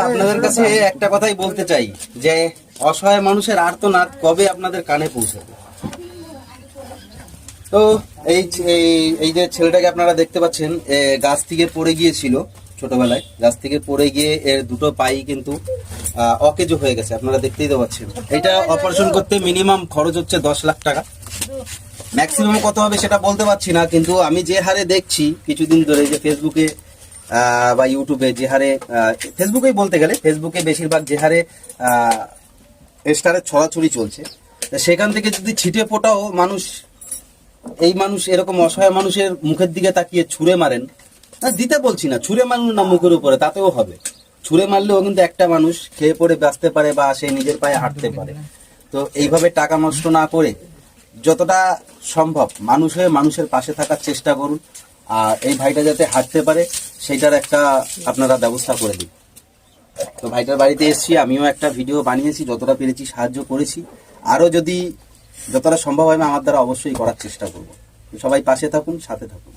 আপনাদের কাছে একটা কথাই বলতে চাই যে অসহায় মানুষের আর্তনাদ কবে আপনাদের কানে পৌঁছাবে। তো এই এই যে ছেলেটাকে আপনারা দেখতে পাচ্ছেন, গাছ থেকে পড়ে গিয়েছিল ছোটবেলায়, গাছ থেকে পড়ে গিয়ে এর দুটো পাই কিন্তু অকেজো হয়ে গেছে, আপনারা দেখতেই তো পাচ্ছেন। এটা অপারেশন করতে মিনিমাম খরচ হচ্ছে 10 লাখ টাকা, ম্যাক্সিমাম কত হবে সেটা বলতে পারছি না, কিন্তু আমি যে হারে দেখছি কিছুদিন ধরে যে ফেসবুকে বা ইউটিউবে যে হারে, ফেসবুকেই বলতে গেলে ফেসবুকে বেশিরভাগ যে হারে স্টারের ছড়াছড়ি চলছে, সেখান থেকে যদি ছিটে ফোটাও মানুষ, এই মানুষ এরকম অসহায় মানুষের মুখের দিকে তাকিয়ে ছুঁড়ে মারেন, দিতে বলছি না, ছুঁড়ে মারুন না মুখের উপরে, তাতেও হবে। ছুঁড়ে মারলেও কিন্তু একটা মানুষ খেয়ে পড়ে বাঁচতে পারে বা সে নিজের পায়ে হাঁটতে পারে। তো এইভাবে টাকা নষ্ট না করে যতটা সম্ভব মানুষ হয়ে মানুষের পাশে থাকার চেষ্টা করুন, আর এই ভাইটা যাতে হাঁটতে পারে সেইটার একটা আপনারা ব্যবস্থা করে দিন। তো ভাইটার বাড়িতে এসেছি, আমিও একটা ভিডিও বানিয়েছি, যতটা পেরেছি সাহায্য করেছি, আরও যদি যতটা সম্ভব হয় আমার দ্বারা অবশ্যই করার চেষ্টা করব। সবাই পাশে থাকুন, সাথে থাকুন।